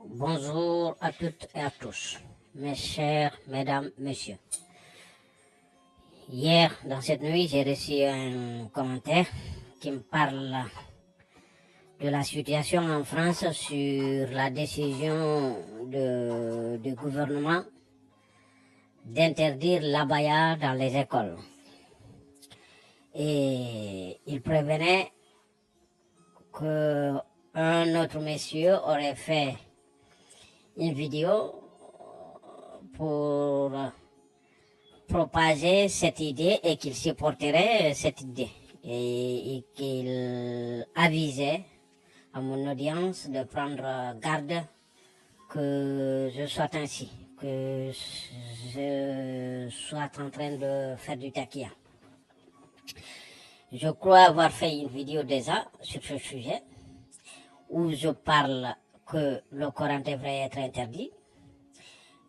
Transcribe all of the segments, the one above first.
Bonjour à toutes et à tous, mes chers mesdames, messieurs. Hier, dans cette nuit, j'ai reçu un commentaire qui me parle de la situation en France sur la décision du gouvernement d'interdire l'abaya dans les écoles. Et il prévenait qu'un autre monsieur aurait fait une vidéo pour propager cette idée et qu'il supporterait cette idée et qu'il avisait à mon audience de prendre garde que je sois ainsi, que je sois en train de faire du taquilla. Je crois avoir fait une vidéo déjà sur ce sujet où je parle que le Coran devrait être interdit.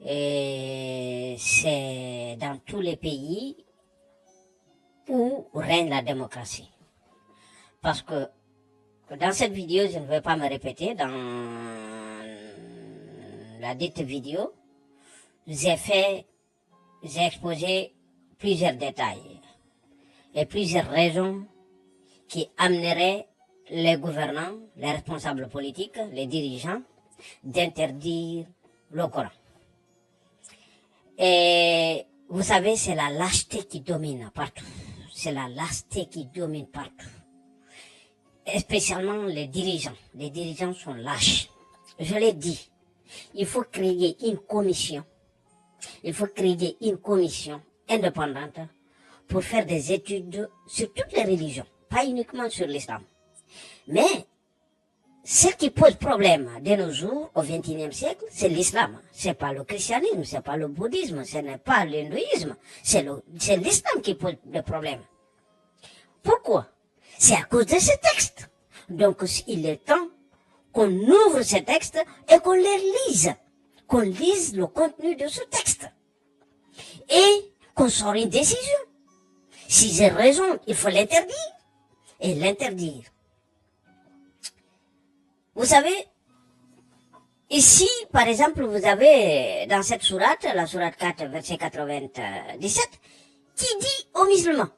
Et c'est dans tous les pays où règne la démocratie. Parce que dans cette vidéo, je ne vais pas me répéter, dans la dite vidéo, j'ai exposé plusieurs détails et plusieurs raisons qui amèneraient les gouvernants, les responsables politiques, les dirigeants, d'interdire le Coran. Et vous savez, c'est la lâcheté qui domine partout. C'est la lâcheté qui domine partout. Spécialement les dirigeants. Les dirigeants sont lâches. Je l'ai dit, il faut créer une commission. Il faut créer une commission indépendante pour faire des études sur toutes les religions, pas uniquement sur l'islam. Mais ce qui pose problème de nos jours, au XXIe siècle, c'est l'islam. C'est pas le christianisme, c'est pas le bouddhisme, ce n'est pas l'hindouisme, c'est l'islam qui pose le problème. Pourquoi? C'est à cause de ces textes. Donc, il est temps qu'on ouvre ces textes et qu'on les lise. Qu'on lise le contenu de ce texte. Et qu'on sorte une décision. Si j'ai raison, il faut l'interdire. Et l'interdire. Vous savez, ici, par exemple, vous avez dans cette sourate, la sourate 4, verset 97, qui dit aux musulmans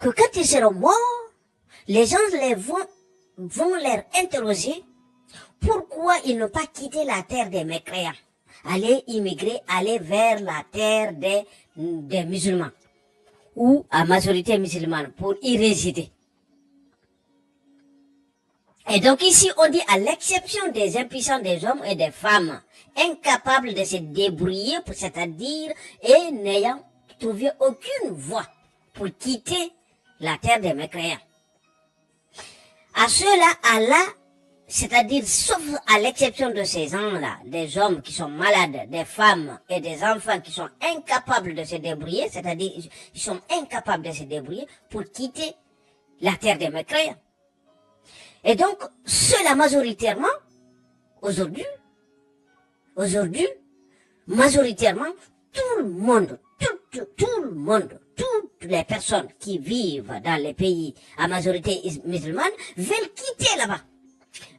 que quand ils seront morts, les gens vont leur interroger pourquoi ils n'ont pas quitté la terre des mécréants, aller immigrer, aller vers la terre des musulmans, ou à majorité musulmane, pour y résider. Et donc ici, on dit à l'exception des impuissants des hommes et des femmes, incapables de se débrouiller, c'est-à-dire, et n'ayant trouvé aucune voie pour quitter la terre des mécréants. À ceux-là, Allah, c'est-à-dire, sauf à l'exception de ces gens-là, des hommes qui sont malades, des femmes et des enfants qui sont incapables de se débrouiller, c'est-à-dire, ils sont incapables de se débrouiller pour quitter la terre des mécréants. Et donc, cela majoritairement, aujourd'hui, majoritairement, tout le monde, toutes les personnes qui vivent dans les pays à majorité musulmane veulent quitter là-bas.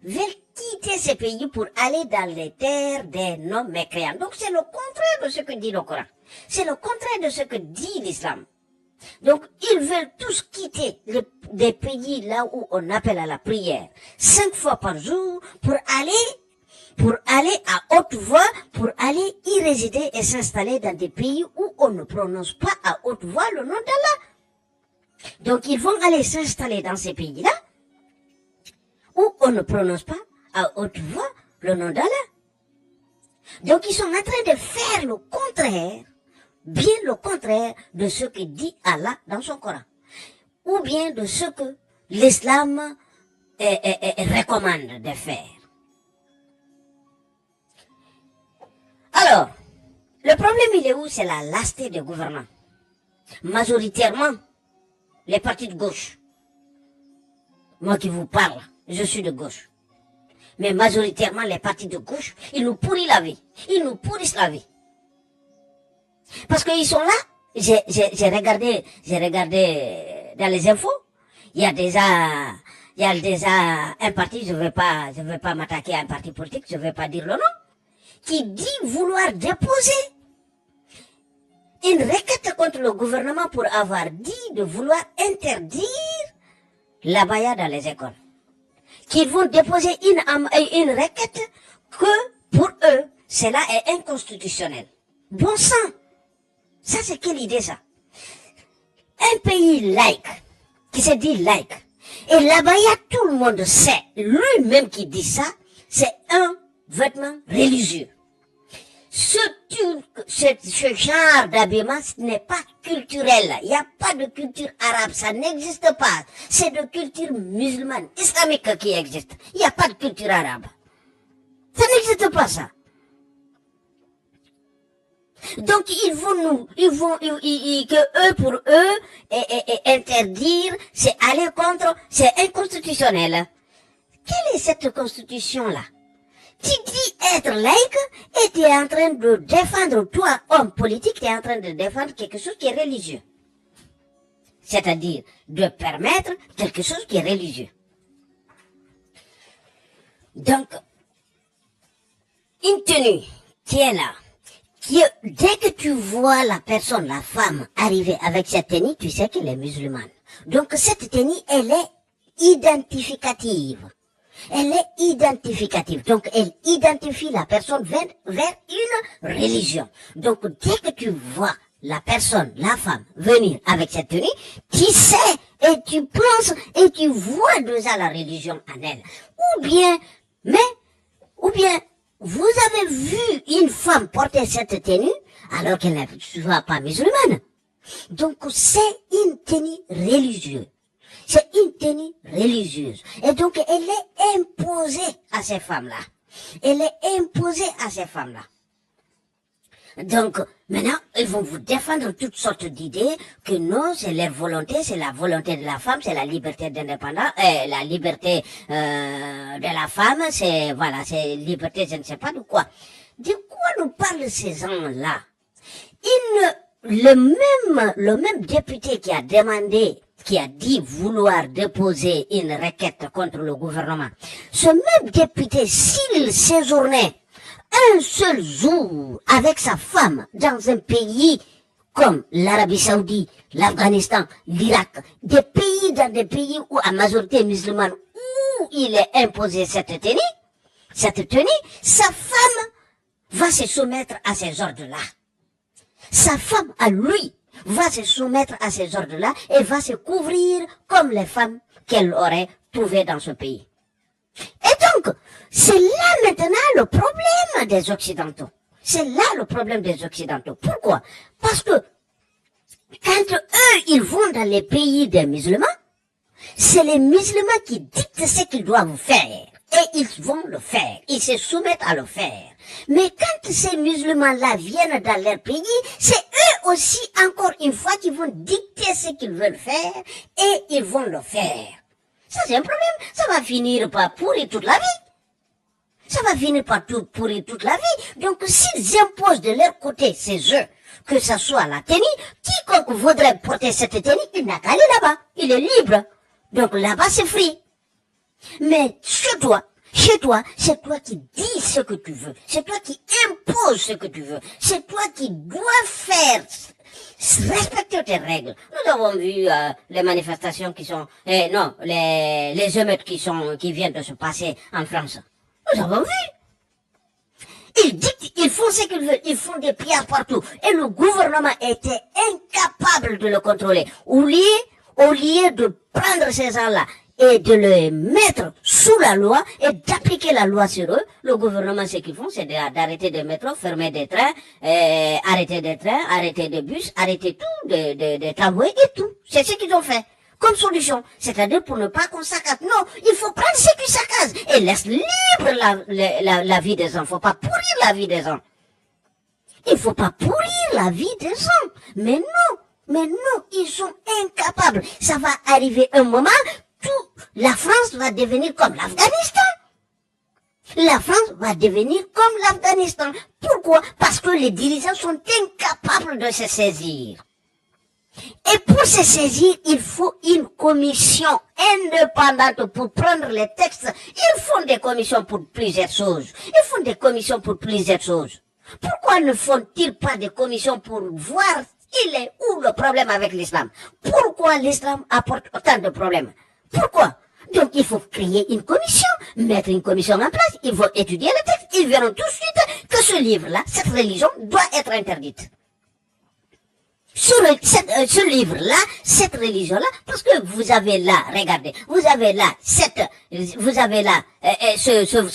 Veulent quitter ces pays pour aller dans les terres des non-mécréants. Donc c'est le contraire de ce que dit le Coran. C'est le contraire de ce que dit l'islam. Donc, ils veulent tous quitter des pays là où on appelle à la prière 5 fois par jour pour aller à haute voix, pour aller y résider et s'installer dans des pays où on ne prononce pas à haute voix le nom d'Allah. Donc, ils vont aller s'installer dans ces pays-là où on ne prononce pas à haute voix le nom d'Allah. Donc, ils sont en train de faire le contraire, bien le contraire de ce que dit Allah dans son Coran, ou bien de ce que l'islam recommande de faire. Alors, le problème il est où? C'est la lâcheté des gouvernants. Majoritairement, les partis de gauche. Moi qui vous parle, je suis de gauche. Mais majoritairement, les partis de gauche, ils nous pourrissent la vie. Ils nous pourrissent la vie. Parce qu'ils sont là. J'ai regardé dans les infos. Il y a Il y a déjà un parti, je vais pas m'attaquer à un parti politique, je vais pas dire le nom, qui dit vouloir déposer une requête contre le gouvernement pour avoir dit de vouloir interdire l'abaya dans les écoles. Qu'ils vont déposer une requête que, pour eux, cela est inconstitutionnel. Bon sang! Ça, c'est quelle idée, ça? Un pays laïque, qui se dit laïque, et l'abaya, tout le monde sait, lui-même qui dit ça, c'est un vêtement religieux. Ce genre d'habillement, ce n'est pas culturel. Il n'y a pas de culture arabe, ça n'existe pas. C'est de culture musulmane, islamique qui existe. Il n'y a pas de culture arabe. Ça n'existe pas, ça. Donc que eux, pour eux, interdire, c'est aller contre, c'est inconstitutionnel. Quelle est cette constitution-là? Tu dis être laïque et tu es en train de défendre, toi, homme politique, tu es en train de défendre quelque chose qui est religieux. C'est-à-dire de permettre quelque chose qui est religieux. Donc, une tenue qui est là, dès que tu vois la personne, la femme, arriver avec cette tenue, tu sais qu'elle est musulmane. Donc cette tenue, elle est identificative. Elle est identificative. Donc elle identifie la personne vers une religion. Donc dès que tu vois la personne, la femme, venir avec cette tenue, tu sais et tu penses et tu vois déjà la religion en elle. Ou bien, vous avez vu une femme porter cette tenue alors qu'elle n'est soit pas musulmane. Donc c'est une tenue religieuse. C'est une tenue religieuse. Et donc elle est imposée à ces femmes-là. Elle est imposée à ces femmes-là. Donc maintenant, ils vont vous défendre toutes sortes d'idées que non, c'est leur volonté, c'est la volonté de la femme, c'est la liberté d'indépendance, la liberté de la femme, c'est c'est liberté, je ne sais pas de quoi. De quoi nous parlent ces gens-là? Le même député qui a demandé, qui a dit vouloir déposer une requête contre le gouvernement, ce même député, s'il séjournait un seul jour avec sa femme dans un pays comme l'Arabie Saoudite, l'Afghanistan, l'Irak, dans des pays où à majorité musulmane, où il est imposé cette tenue, sa femme va se soumettre à ces ordres-là. Sa femme, à lui, va se soumettre à ces ordres-là et va se couvrir comme les femmes qu'elle aurait trouvées dans ce pays. Et donc, c'est là maintenant le problème des Occidentaux. C'est là le problème des Occidentaux. Pourquoi? Parce que quand eux, ils vont dans les pays des musulmans, c'est les musulmans qui dictent ce qu'ils doivent faire. Et ils vont le faire. Ils se soumettent à le faire. Mais quand ces musulmans-là viennent dans leur pays, c'est eux aussi, encore une fois, qui vont dicter ce qu'ils veulent faire et ils vont le faire. Ça, c'est un problème. Ça va finir par pourrir toute la vie. Ça va finir par pourrir toute la vie. Donc, s'ils imposent de leur côté, c'est eux, que ce soit la tenue, quiconque voudrait porter cette tenue, il n'a qu'à aller là-bas. Il est libre. Donc, là-bas, c'est free. Mais chez toi, c'est toi qui dis ce que tu veux. C'est toi qui imposes ce que tu veux. C'est toi qui dois faire respecter tes règles. Nous avons vu les manifestations qui sont, les émeutes qui viennent de se passer en France. Nous avons vu. Ils font ce qu'ils veulent. Ils font des pierres partout. Et le gouvernement était incapable de le contrôler. Au lieu de prendre ces gens-là et de les mettre sous la loi et d'appliquer la loi sur eux, le gouvernement, ce qu'ils font, c'est d'arrêter des métros, fermer des trains, arrêter des bus, arrêter tout, des tramways et tout. C'est ce qu'ils ont fait comme solution. C'est-à-dire pour ne pas qu'on saccade. Non, il faut prendre ce qui saccade et laisse libre la vie des gens. Faut pas pourrir la vie des gens. Il faut pas pourrir la vie des gens. Mais non, ils sont incapables. Ça va arriver un moment, la France va devenir comme l'Afghanistan. La France va devenir comme l'Afghanistan. Pourquoi? Parce que les dirigeants sont incapables de se saisir. Et pour se saisir, il faut une commission indépendante pour prendre les textes. Ils font des commissions pour plusieurs choses. Ils font des commissions pour plusieurs choses. Pourquoi ne font-ils pas des commissions pour voir il est où le problème avec l'islam? Pourquoi l'islam apporte autant de problèmes? Pourquoi? Donc il faut créer une commission, mettre une commission en place, ils vont étudier le texte, ils verront tout de suite que ce livre-là, cette religion doit être interdite. Sur ce livre-là, cette religion-là, parce que vous avez là, regardez, vous avez là ce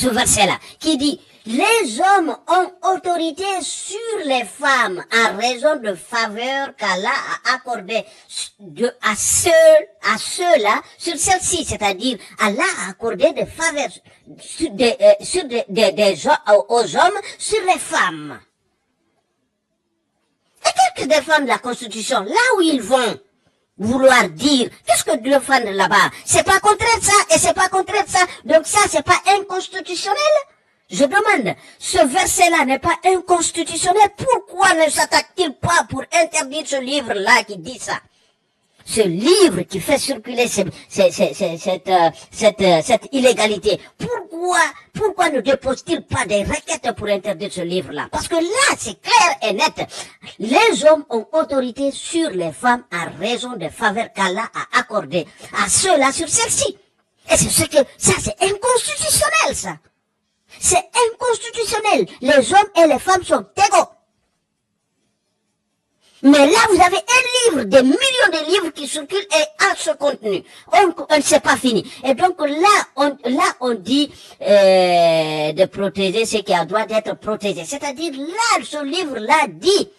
verset-là qui dit: les hommes ont autorité sur les femmes en raison de faveurs qu'Allah a accordées à ceux-là, sur celle-ci, c'est-à-dire Allah a accordé des faveurs aux hommes sur les femmes. Et quelques défendent la Constitution, là où ils vont vouloir dire, qu'est-ce que défendre là-bas? C'est pas contraire ça, et c'est pas contraire ça, donc ça c'est pas inconstitutionnel? Je demande, ce verset-là n'est pas inconstitutionnel, pourquoi ne s'attaque-t-il pas pour interdire ce livre-là qui dit ça? Ce livre qui fait circuler cette illégalité, pourquoi ne dépose-t-il pas des requêtes pour interdire ce livre-là? Parce que là, c'est clair et net. Les hommes ont autorité sur les femmes à raison des faveurs qu'Allah a accordées à ceux-là sur celle-ci. Et c'est ce que, ça c'est inconstitutionnel, ça. C'est inconstitutionnel. Les hommes et les femmes sont égaux. Mais là, vous avez un livre, des millions de livres qui circulent et à ce contenu. On ne s'est pas fini. Et donc là, on dit de protéger ce qui a droit d'être protégé. C'est-à-dire, là, ce livre-là dit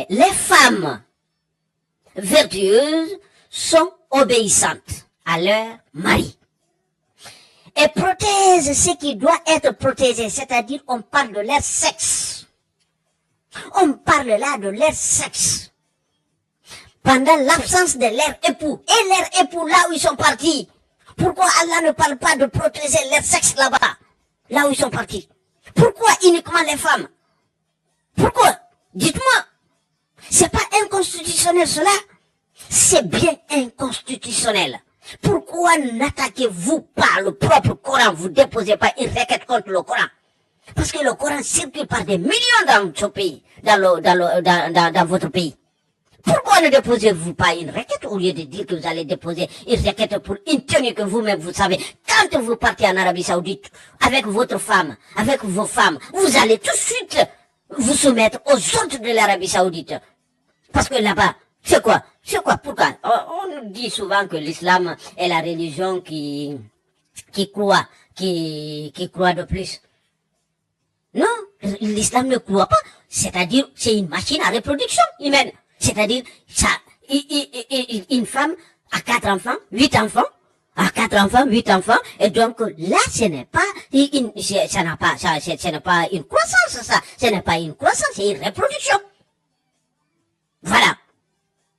les femmes vertueuses sont obéissantes à leur mari. Et protège ce qui doit être protégé. C'est-à-dire, on parle de leur sexe. On parle là de leur sexe. Pendant l'absence de leur époux. Et leur époux là où ils sont partis. Pourquoi Allah ne parle pas de protéger leur sexe là-bas? Là où ils sont partis. Pourquoi uniquement les femmes? Pourquoi? Dites-moi. C'est pas inconstitutionnel cela? C'est bien inconstitutionnel. Pourquoi n'attaquez-vous pas le propre Coran? Vous déposez pas une requête contre le Coran? Parce que le Coran circule par des millions dans ce pays, dans votre pays. Pourquoi ne déposez-vous pas une requête au lieu de dire que vous allez déposer une requête pour une tenue que vous-même vous savez? Quand vous partez en Arabie Saoudite avec votre femme, avec vos femmes, vous allez tout de suite vous soumettre aux ordres de l'Arabie Saoudite. Parce que là-bas, c'est quoi? Pourquoi? On nous dit souvent que l'islam est la religion qui croit de plus. Non, l'islam ne croit pas. C'est-à-dire, c'est une machine à reproduction humaine. C'est-à-dire, ça, une femme a 4 enfants, 8 enfants, et donc là, ce n'est pas une croissance, ça. Ce n'est pas une croissance, c'est une reproduction. Voilà.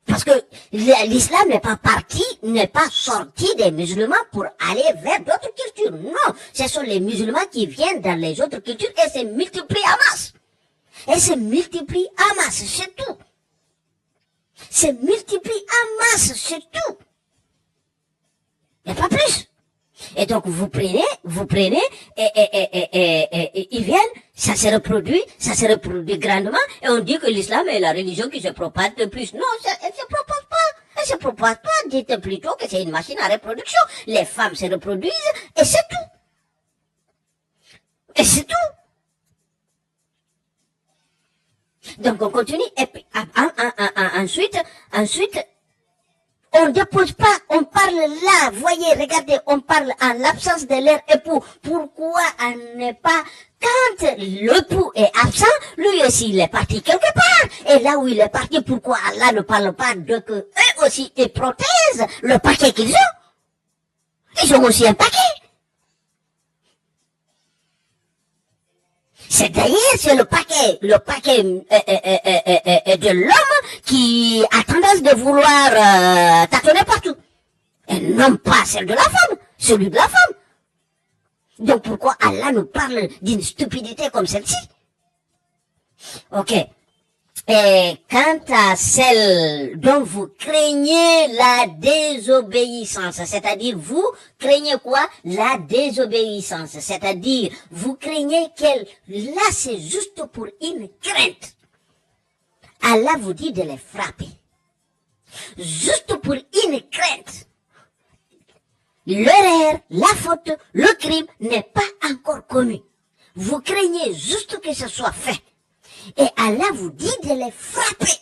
Parce que l'islam n'est pas sorti des musulmans pour aller vers d'autres cultures. Non, ce sont les musulmans qui viennent dans les autres cultures et se multiplient en masse. C'est tout. Se multiplient en masse, c'est tout. Il n'y a pas plus. Et donc vous prenez, et ils viennent, ça se reproduit grandement, et on dit que l'islam est la religion qui se propage le plus. Non, elle se propage pas, dites plutôt que c'est une machine à reproduction. Les femmes se reproduisent, et c'est tout. Donc on continue, et puis, ensuite, on dépose pas, on parle là, voyez, regardez, on parle en l'absence de leur époux. Pourquoi on n'est pas, quand l'époux est absent, lui aussi il est parti quelque part. Et là où il est parti, pourquoi Allah ne parle pas de que eux aussi ils protègent le paquet qu'ils ont? Ils ont aussi un paquet. C'est d'ailleurs, c'est le paquet de l'homme qui a tendance de vouloir tâtonner partout. Et non pas celui de la femme. Donc pourquoi Allah nous parle d'une stupidité comme celle-ci? Ok. Et quant à celle dont vous craignez la désobéissance, c'est-à-dire vous craignez quoi? La désobéissance, c'est-à-dire vous craignez qu'elle, là c'est juste pour une crainte. Allah vous dit de les frapper. Juste pour une crainte. L'erreur, la faute, le crime n'est pas encore commis. Vous craignez juste que ce soit fait. Et Allah vous dit de les frapper.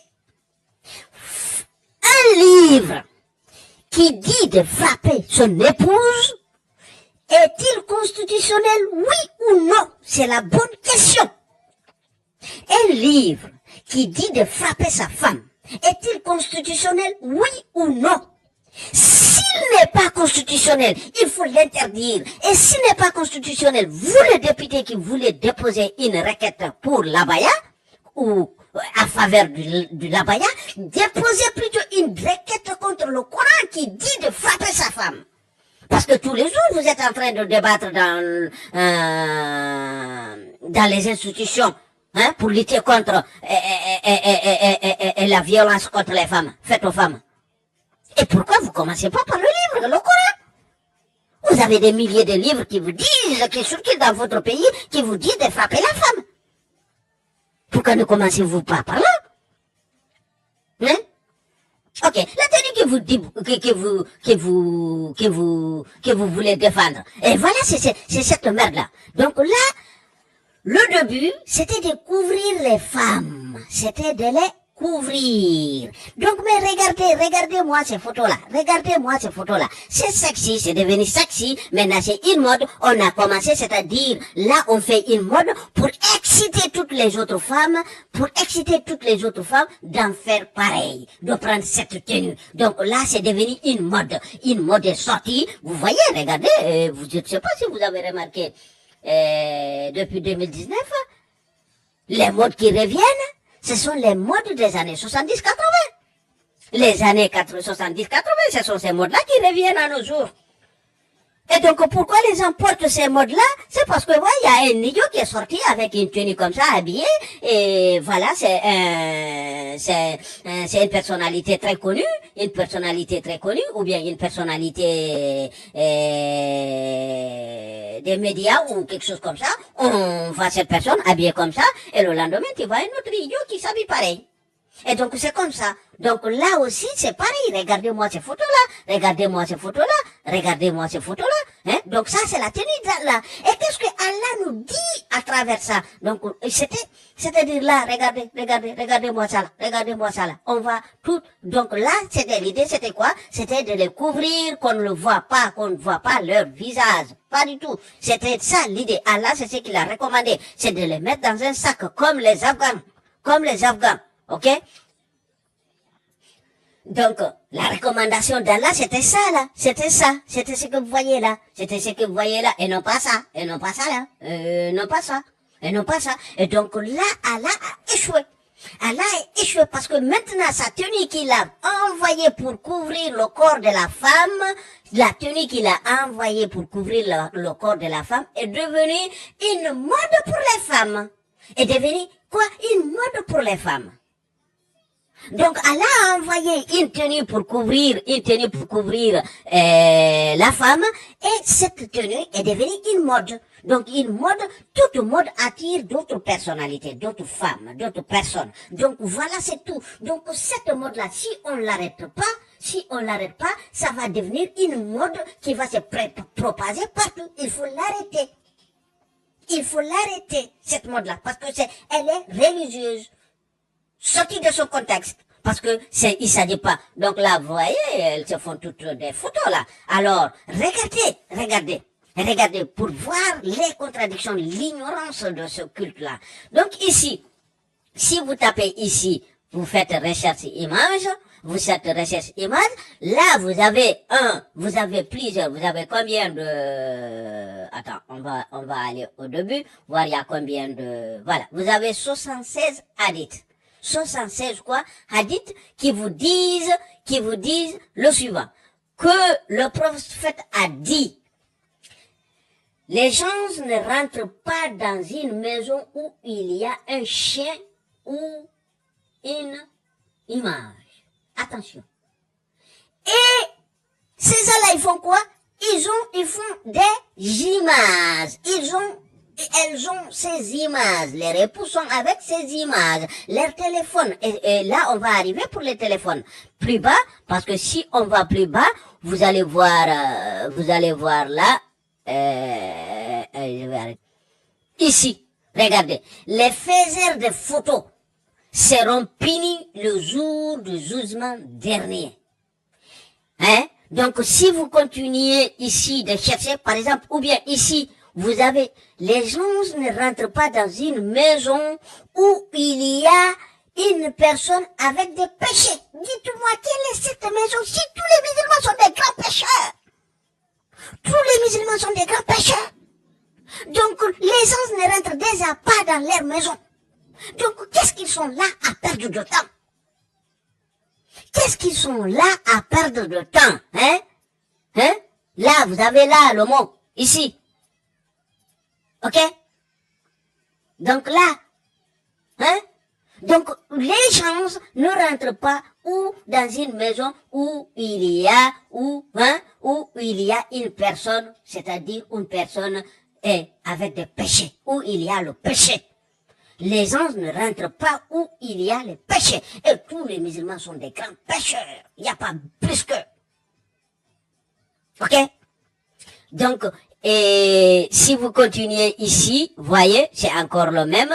Un livre qui dit de frapper son épouse, est-il constitutionnel, oui ou non? C'est la bonne question. Un livre qui dit de frapper sa femme, est-il constitutionnel, oui ou non? S'il n'est pas constitutionnel, il faut l'interdire. Et s'il n'est pas constitutionnel, vous le député qui voulez déposer une requête pour l'abaya, ou à faveur du l'abaya, déposez plutôt une requête contre le Coran qui dit de frapper sa femme. Parce que tous les jours, vous êtes en train de débattre dans les institutions, hein, pour lutter contre la violence contre les femmes, faite aux femmes. Et pourquoi vous commencez pas par le livre, le Coran? Vous avez des milliers de livres qui vous disent, qui circulent dans votre pays, qui vous disent de frapper la femme. Pourquoi ne commencez-vous pas par là? Hein? Ok, la tenue que vous voulez défendre. Et voilà, c'est cette merde-là. Donc là, le début, c'était de couvrir les femmes. C'était de les couvrir. Donc, mais regardez-moi ces photos-là. Regardez-moi ces photos-là. C'est sexy, c'est devenu sexy. Maintenant, c'est une mode. On a commencé, c'est-à-dire, là, on fait une mode pour exciter toutes les autres femmes, d'en faire pareil, de prendre cette tenue. Donc là, c'est devenu une mode. Une mode est sortie. Vous voyez, regardez, je ne sais pas si vous avez remarqué, depuis 2019, les modes qui reviennent, ce sont les modes des années 70-80. Les années 70-80, ce sont ces modes-là qui reviennent à nos jours. Et donc, pourquoi les gens portent ces modes-là? C'est parce que, ouais, il y a un idiot qui est sorti avec une tenue comme ça, habillée, et voilà, c'est une personnalité très connue, ou bien une personnalité, des médias ou quelque chose comme ça. On voit cette personne habillée comme ça, et le lendemain, tu vois un autre idiot qui s'habille pareil. Et donc, c'est comme ça. Donc, là aussi, c'est pareil. Regardez-moi ces photos-là. Hein? Donc, ça, c'est la tenue d'Allah. Et qu'est-ce que Allah nous dit à travers ça? Donc, c'est-à-dire là, regardez-moi ça là. On va tout. Donc, là, l'idée, c'était quoi? C'était de les couvrir, qu'on ne voit pas leur visage. Pas du tout. C'était ça, l'idée. Allah, c'est ce qu'il a recommandé. C'est de les mettre dans un sac, comme les Afghans. Ok? Donc, la recommandation d'Allah, c'était ça, là. C'était ce que vous voyez là. Et non pas ça. Et non pas ça. Et donc, là, Allah a échoué. Parce que maintenant, sa tenue qu'il a envoyée pour couvrir le corps de la femme, est devenue une mode pour les femmes. Est devenue, quoi? Une mode pour les femmes. Donc, Allah a envoyé une tenue pour couvrir la femme, et cette tenue est devenue une mode. Donc, une mode, toute mode attire d'autres personnalités, d'autres femmes, d'autres personnes. Donc, voilà, c'est tout. Donc, cette mode-là, si on l'arrête pas, ça va devenir une mode qui va se propager partout. Il faut l'arrêter, cette mode-là, parce que elle est religieuse. Sorti de son contexte. Parce que il s'agit pas. Donc là, vous voyez, elles se font toutes des photos là. Alors, regardez pour voir les contradictions, l'ignorance de ce culte-là. Donc ici, si vous tapez ici, vous faites recherche image, là vous avez plusieurs, vous avez combien de, attends, on va aller au début, voir il y a combien de, voilà, vous avez 76 hadiths. 76 hadiths qui vous disent le suivant, que le prophète a dit: les gens ne rentrent pas dans une maison où il y a un chien ou une image. Attention. Et ces gens-là, ils font quoi? Ils font des images. Elles ont ces images. Les réponses sont avec ces images. Leur téléphone. Et là, on va arriver pour les téléphones. Plus bas, parce que si on va plus bas, vous allez voir là, je vais arrêter. Ici, regardez. Les faiseurs de photos seront punis le jour du jugement dernier. Hein? Donc, si vous continuez ici de chercher, par exemple, ou bien ici, vous avez, les gens ne rentrent pas dans une maison où il y a une personne avec des péchés. Dites-moi, quelle est cette maison si tous les musulmans sont des grands pécheurs? Tous les musulmans sont des grands pécheurs. Donc, les gens ne rentrent déjà pas dans leur maison. Donc, qu'est-ce qu'ils sont là à perdre de temps? Qu'est-ce qu'ils sont là à perdre de temps, hein? Hein? Là, vous avez là le mot, ici. Ok? Donc là, hein? Donc, les gens ne rentrent pas ou dans une maison où il y a, où il y a une personne, c'est-à-dire une personne avec des péchés, où il y a le péché. Les gens ne rentrent pas où il y a les péchés. Et tous les musulmans sont des grands pécheurs. Il n'y a pas plus que. Ok? Donc, et si vous continuez ici, voyez, c'est encore le même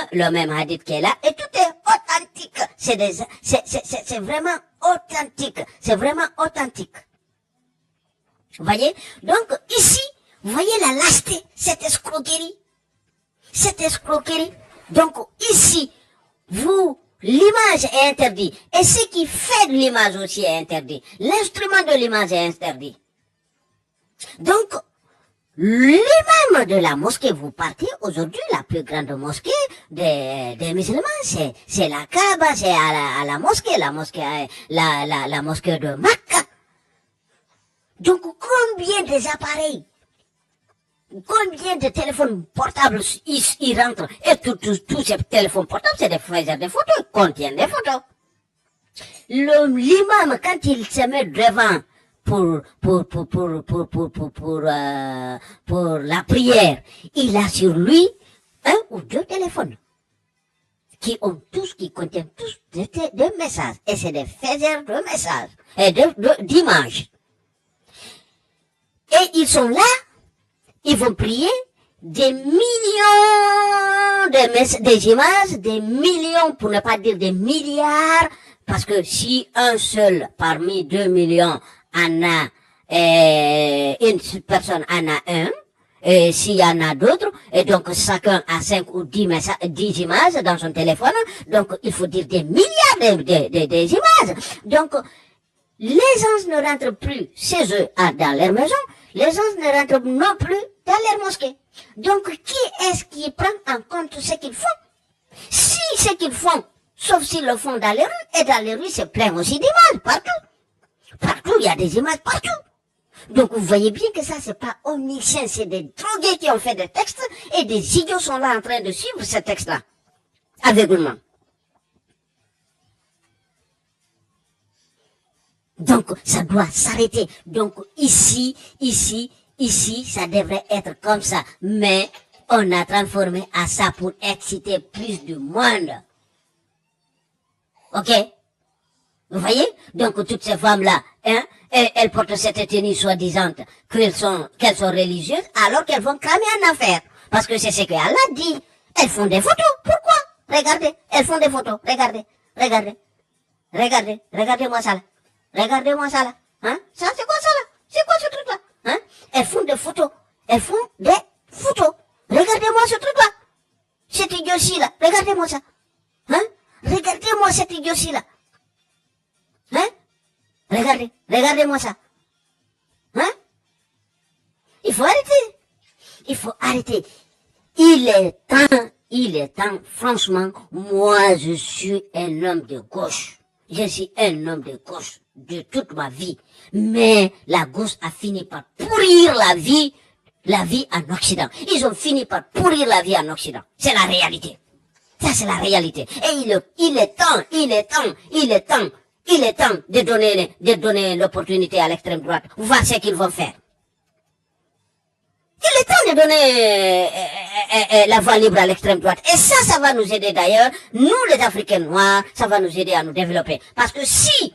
hadith qui est là, et tout est authentique. C'est vraiment authentique. C'est vraiment authentique. Voyez? Donc, ici, vous voyez la lâcheté, cette escroquerie. Cette escroquerie. Donc, ici, l'image est interdite. Et ce qui fait de l'image aussi est interdit. L'instrument de l'image est interdit. Donc, l'imam de la mosquée, vous partez aujourd'hui, la plus grande mosquée des musulmans, c'est la Kaaba, c'est à la mosquée, la mosquée de Makka. Donc, combien des appareils, combien de téléphones portables ils rentrent? Et tous ces téléphones portables, c'est des faiseurs de photos, ils contiennent des photos. L'imam, quand il se met devant pour la prière, il a sur lui un ou deux téléphones qui contiennent tous des messages. Et c'est des faiseurs de messages et d'images. Et ils sont là, ils vont prier des millions des images, des millions, pour ne pas dire des milliards, parce que si un seul parmi 2 millions en a, une personne en a un, et s'il y en a d'autres, et donc chacun a 5 ou 10 images dans son téléphone, donc il faut dire des milliards des images. Donc, les gens ne rentrent plus chez eux dans leur maison, les gens ne rentrent non plus dans leur mosquée. Donc, qui est-ce qui prend en compte ce qu'ils font? Si ce qu'ils font, sauf s'ils le font dans les rues, et dans les rues, c'est plein aussi d'images, partout. Partout, il y a des images partout. Donc, vous voyez bien que ça, c'est pas omniscient, c'est des drogués qui ont fait des textes, et des idiots sont là en train de suivre ce texte-là. Aveuglement. Donc, ça doit s'arrêter. Donc, ici, ça devrait être comme ça. Mais, on a transformé à ça pour exciter plus de monde. Ok? Vous voyez? Donc, toutes ces femmes-là, hein, elles portent cette tenue soi-disant qu'elles sont religieuses, alors qu'elles vont cramer un affaire. Parce que c'est ce que Allah dit. Elles font des photos. Pourquoi? Regardez. Elles font des photos. Regardez. Regardez-moi ça là. Regardez-moi ça là. Hein? Ça, c'est quoi ça là? C'est quoi ce truc là? Hein? Elles font des photos. Regardez-moi ce truc là. Cette idiotie là. Regardez-moi ça. Hein? Regardez-moi cette idiotie là. Hein? Regardez-moi ça. Hein? Il faut arrêter. Il est temps, franchement, moi je suis un homme de gauche. Je suis un homme de gauche de toute ma vie. Mais la gauche a fini par pourrir la vie en Occident. Ils ont fini par pourrir la vie en Occident. C'est la réalité. Ça, c'est la réalité. Et il est temps de donner l'opportunité à l'extrême droite. Voir ce qu'ils vont faire. Il est temps de donner la voie libre à l'extrême droite. Et ça va nous aider d'ailleurs, nous les Africains noirs, ça va nous aider à nous développer. Parce que si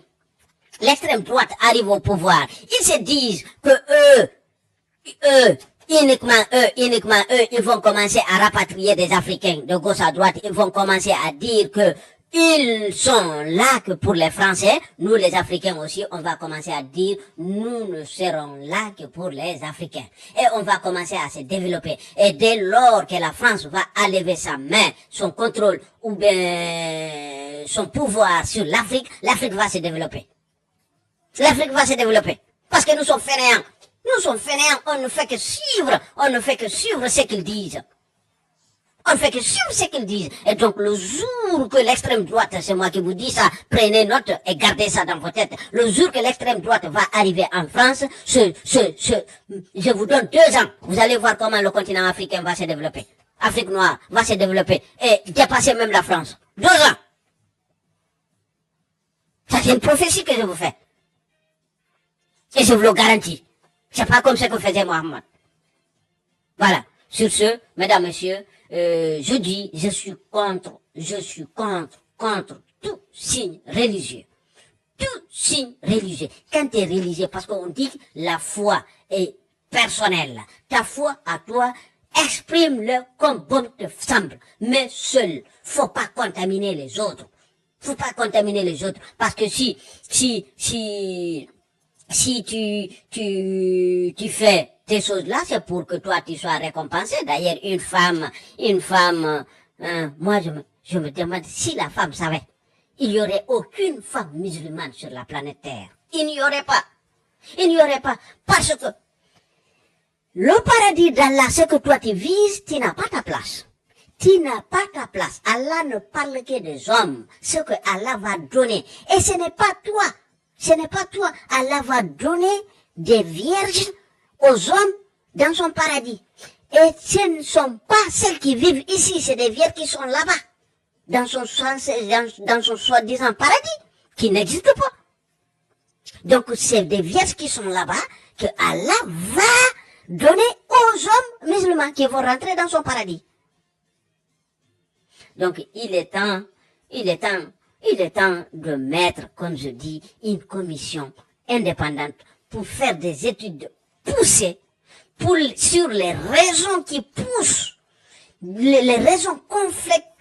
l'extrême droite arrive au pouvoir, ils se disent que uniquement eux, ils vont commencer à rapatrier des Africains de gauche à droite, ils vont commencer à dire que ils sont là que pour les Français, nous les Africains aussi, on va commencer à dire, nous ne serons là que pour les Africains. Et on va commencer à se développer. Et dès lors que la France va enlever sa main, son contrôle, ou bien son pouvoir sur l'Afrique, l'Afrique va se développer. L'Afrique va se développer. Parce que nous sommes fainéants. Nous sommes fainéants, on ne fait que suivre ce qu'ils disent. On ne fait que suivre ce qu'ils disent. Et donc, le jour que l'extrême droite, c'est moi qui vous dis ça, prenez note et gardez ça dans vos têtes. Le jour que l'extrême droite va arriver en France, je vous donne 2 ans. Vous allez voir comment le continent africain va se développer. Afrique noire va se développer et dépasser même la France. 2 ans. Ça, c'est une prophétie que je vous fais. Et je vous le garantis. C'est pas comme ce que faisait Mohammed. Voilà. Sur ce, mesdames, messieurs, je dis, je suis contre tout signe religieux. Tout signe religieux. Quand tu es religieux, parce qu'on dit que la foi est personnelle. Ta foi à toi, exprime-le comme bon te semble. Mais seul. Faut pas contaminer les autres. Faut pas contaminer les autres. Parce que si tu fais ces choses-là, c'est pour que toi tu sois récompensé. D'ailleurs, une femme, moi je me demande si la femme savait, il n'y aurait aucune femme musulmane sur la planète Terre. Il n'y aurait pas. Parce que le paradis d'Allah, ce que toi tu vises, tu n'as pas ta place. Allah ne parle que des hommes, ce que Allah va donner. Et ce n'est pas toi. Allah va donner des vierges aux hommes dans son paradis. Et ce ne sont pas celles qui vivent ici, c'est des vierges qui sont là-bas, dans son soi-disant paradis, qui n'existe pas. Donc c'est des vierges qui sont là-bas, que Allah va donner aux hommes musulmans qui vont rentrer dans son paradis. Donc il est temps de mettre, comme je dis, une commission indépendante pour faire des études poussées sur les raisons qui poussent, les raisons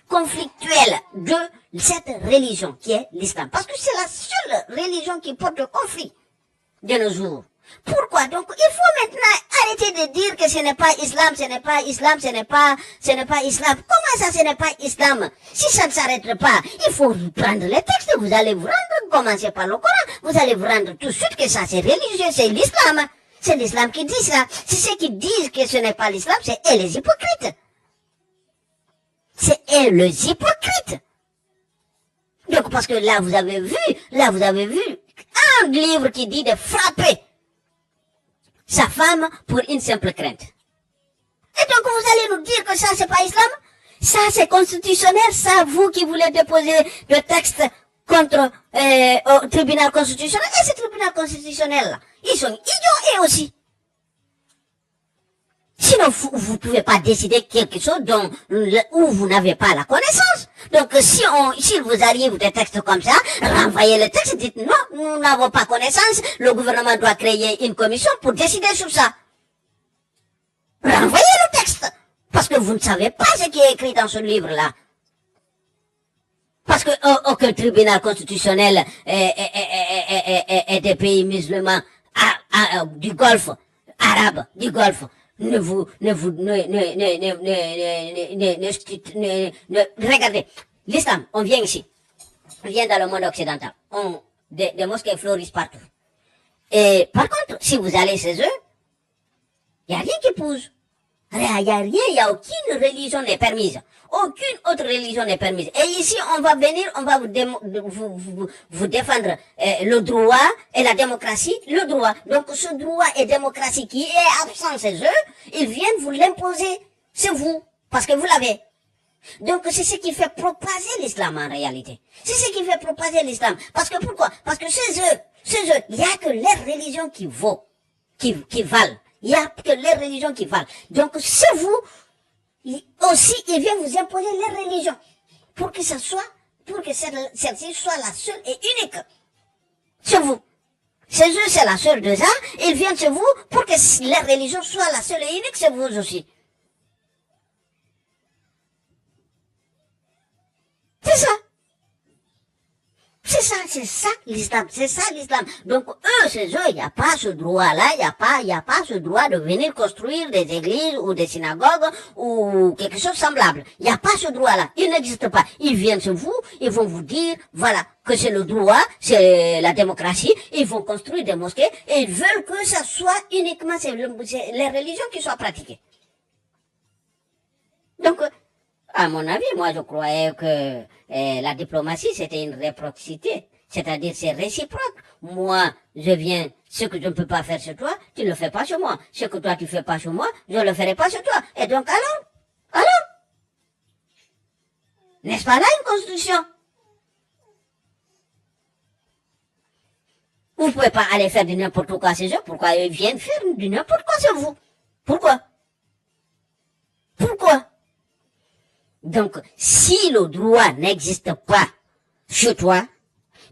conflictuelles de cette religion qui est l'islam. Parce que c'est la seule religion qui porte le conflit de nos jours. Pourquoi? Donc, il faut maintenant arrêter de dire que ce n'est pas islam. Comment ça, ce n'est pas islam? Si ça ne s'arrête pas, il faut prendre les textes, vous allez vous rendre, commencez par le Coran, vous allez vous rendre tout de suite que ça c'est religieux, c'est l'islam. C'est l'islam qui dit ça. Si ceux qui disent que ce n'est pas l'islam, c'est eux les hypocrites. C'est eux les hypocrites. Donc, parce que là vous avez vu un livre qui dit de frapper sa femme pour une simple crainte. Et donc vous allez nous dire que ça c'est pas islam? Ça c'est constitutionnel? Ça, vous qui voulez déposer le texte contre au tribunal constitutionnel, et ce tribunal constitutionnel là, ils sont idiots eux aussi. Sinon vous pouvez pas décider quelque chose où vous n'avez pas la connaissance. Donc si vous arrive des textes comme ça, renvoyez le texte, dites non, nous n'avons pas connaissance, le gouvernement doit créer une commission pour décider sur ça. Renvoyez le texte, parce que vous ne savez pas ce qui est écrit dans ce livre-là. Parce que aucun tribunal constitutionnel et des pays musulmans du Golfe, arabes du Golfe, regardez, l'islam, on vient ici, on vient dans le monde occidental, des mosquées fleurissent partout. Et par contre, si vous allez chez eux, il n'y a rien qui pousse. Il n'y a aucune religion n'est permise. Aucune autre religion n'est permise. Et ici, on va vous défendre le droit et la démocratie, le droit. Donc, ce droit et démocratie qui est absent chez eux, ils viennent vous l'imposer. C'est vous. Parce que vous l'avez. Donc c'est ce qui fait propager l'islam en réalité. C'est ce qui fait propager l'islam. Parce que pourquoi? Parce que chez eux, il n'y a que leur religion qui vaut, qui valent. Il n'y a que leur religion qui valent. Donc chez vous, aussi, ils viennent vous imposer leur religion. Pour que celle-ci soit la seule et unique. Chez vous. Chez eux, c'est la seule de ça. Ils viennent chez vous pour que leur religion soit la seule et unique chez vous aussi. C'est ça. C'est ça l'islam. C'est ça l'islam. Donc eux, chez eux, il n'y a pas ce droit-là, il n'y a pas ce droit de venir construire des églises ou des synagogues ou quelque chose de semblable. Il n'y a pas ce droit-là. Il n'existe pas. Ils viennent chez vous, ils vont vous dire, voilà, que c'est le droit, c'est la démocratie. Ils vont construire des mosquées et ils veulent que ça soit uniquement les religions qui soient pratiquées. Donc, à mon avis, moi, je croyais que la diplomatie, c'était une réciprocité. C'est-à-dire, c'est réciproque. Moi, je viens, ce que je ne peux pas faire chez toi, tu ne le fais pas chez moi. Ce que toi, tu fais pas chez moi, je ne le ferai pas chez toi. Et donc, alors n'est-ce pas là une constitution? Vous ne pouvez pas aller faire du n'importe quoi chez eux. Pourquoi ils viennent faire du n'importe quoi chez vous? Pourquoi? Donc, si le droit n'existe pas chez toi,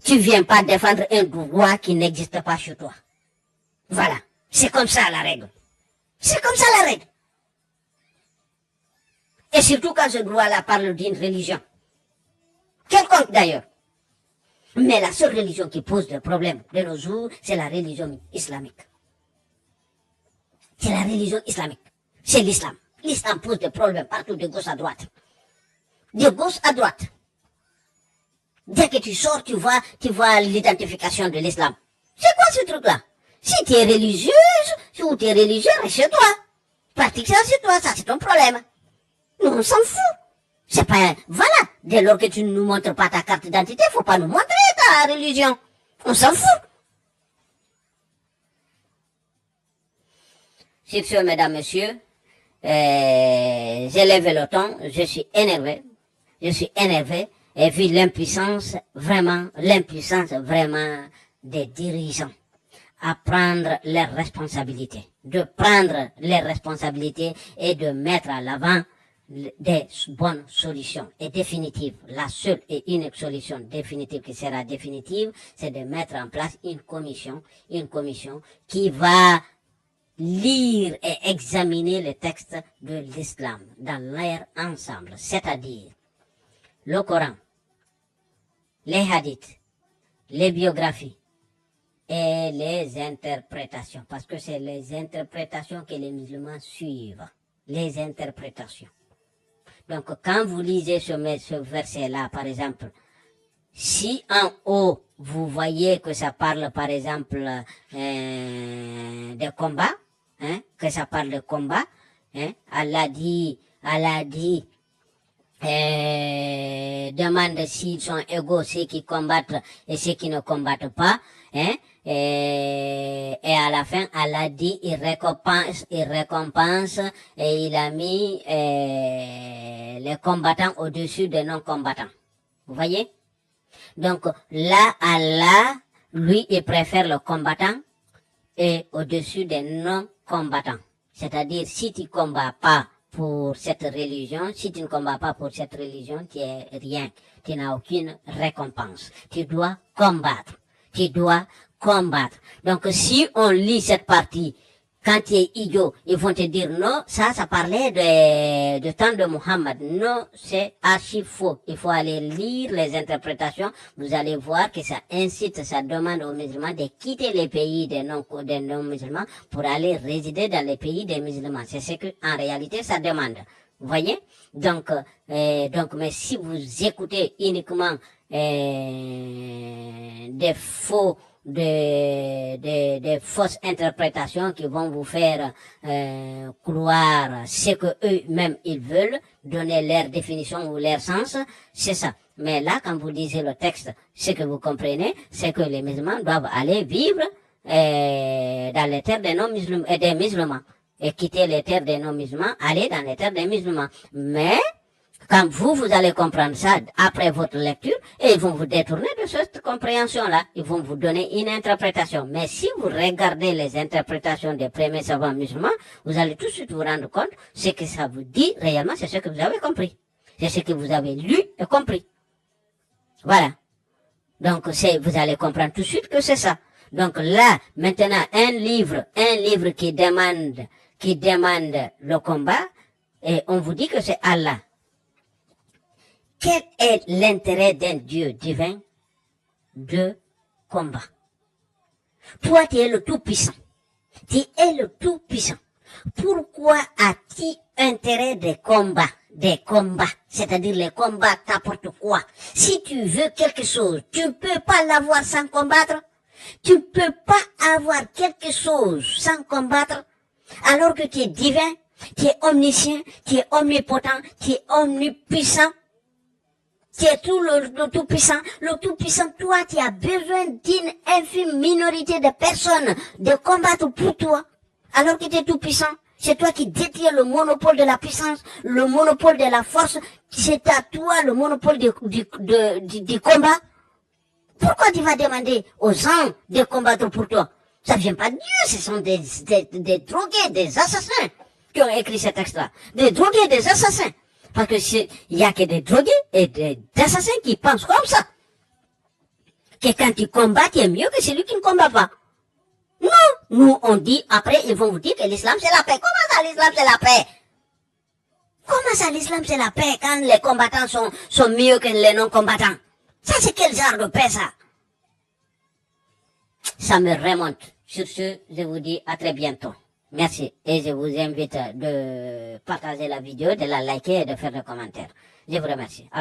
tu viens pas défendre un droit qui n'existe pas chez toi. Voilà. C'est comme ça la règle. C'est comme ça la règle. Et surtout quand ce droit-là parle d'une religion. Quelconque d'ailleurs. Mais la seule religion qui pose des problèmes de nos jours, c'est la religion islamique. C'est la religion islamique. C'est l'islam. L'islam pose des problèmes partout de gauche à droite. De gauche à droite. Dès que tu sors, tu vois l'identification de l'islam. C'est quoi ce truc-là? Si tu es religieuse, ou tu es religieux, reste chez toi. Pratique ça chez toi, ça c'est ton problème. Nous, on s'en fout. C'est pas, voilà. Dès lors que tu ne nous montres pas ta carte d'identité, faut pas nous montrer ta religion. On s'en fout. Sur ce, mesdames, messieurs, j'ai levé le ton, je suis énervé et vu l'impuissance vraiment des dirigeants à prendre leurs responsabilités, et de mettre à l'avant des bonnes solutions et définitives. La seule et unique solution définitive qui sera définitive, c'est de mettre en place une commission qui va lire et examiner les textes de l'islam dans leur ensemble, c'est-à-dire le Coran, les hadiths, les biographies et les interprétations, parce que c'est les interprétations que les musulmans suivent, les interprétations. Donc quand vous lisez ce verset-là, par exemple, si en haut, vous voyez que ça parle, par exemple, de combat, que ça parle de combat, Allah dit, demande s'ils sont égaux, ceux qui combattent et ceux qui ne combattent pas, et à la fin, Allah dit, il récompense, et il a mis les combattants au-dessus des non-combattants. Vous voyez? Donc là, Allah, lui, il préfère le combattant et au-dessus des non-combattants. C'est-à-dire, si tu combats pas pour cette religion, si tu ne combats pas pour cette religion, tu es rien. Tu n'as aucune récompense. Tu dois combattre. combattre. Donc si on lit cette partie, quand tu es idiot, ils vont te dire non, ça parlait de temps de Mohammed. Non, c'est archi faux. Il faut aller lire les interprétations. Vous allez voir que ça incite, ça demande aux musulmans de quitter les pays des non-musulmans pour aller résider dans les pays des musulmans. C'est ce que, en réalité, ça demande. Vous voyez? Donc, mais si vous écoutez uniquement, des fausses interprétations qui vont vous faire croire ce que eux-mêmes ils veulent, donner leur définition ou leur sens, c'est ça. Mais là, quand vous lisez le texte, ce que vous comprenez, c'est que les musulmans doivent aller vivre dans les terres des non-musulmans et des musulmans, et quitter les terres des non-musulmans, aller dans les terres des musulmans. Mais Quand vous allez comprendre ça après votre lecture, et ils vont vous détourner de cette compréhension-là. Ils vont vous donner une interprétation. Mais si vous regardez les interprétations des premiers savants musulmans, vous allez tout de suite vous rendre compte, ce que ça vous dit réellement, c'est ce que vous avez compris. C'est ce que vous avez lu et compris. Voilà. Donc, vous allez comprendre tout de suite que c'est ça. Donc là, maintenant, un livre qui demande le combat, et on vous dit que c'est Allah. Quel est l'intérêt d'un Dieu divin de combat? Toi, tu es le Tout-Puissant. Tu es le Tout-Puissant. Pourquoi as-tu intérêt des combats? Des combats, c'est-à-dire les combats n'importe quoi. Si tu veux quelque chose, tu ne peux pas l'avoir sans combattre. Tu ne peux pas avoir quelque chose sans combattre, alors que tu es divin, tu es omniscient, tu es omnipotent, tu es omnipuissant. Tu es tout le Tout-Puissant. Le Tout-Puissant, toi, tu as besoin d'une infime minorité de personnes de combattre pour toi, alors que tu es Tout-Puissant. C'est toi qui détiens le monopole de la puissance, le monopole de la force. C'est à toi le monopole du combat. Pourquoi tu vas demander aux gens de combattre pour toi? Ça vient pas de Dieu, ce sont des drogués, des assassins qui ont écrit ce texte-là. Des drogués, des assassins. Parce que il y a que des drogués et des assassins qui pensent comme ça. Que quand tu combats, tu es mieux que celui qui ne combat pas. Non, nous on dit, après ils vont vous dire que l'islam c'est la paix. Comment ça l'islam c'est la paix? Comment ça l'islam c'est la paix quand les combattants sont mieux que les non-combattants? Ça c'est quel genre de paix ça? Ça me remonte. Sur ce, je vous dis à très bientôt. Merci et je vous invite de partager la vidéo, de la liker et de faire des commentaires. Je vous remercie. À la prochaine.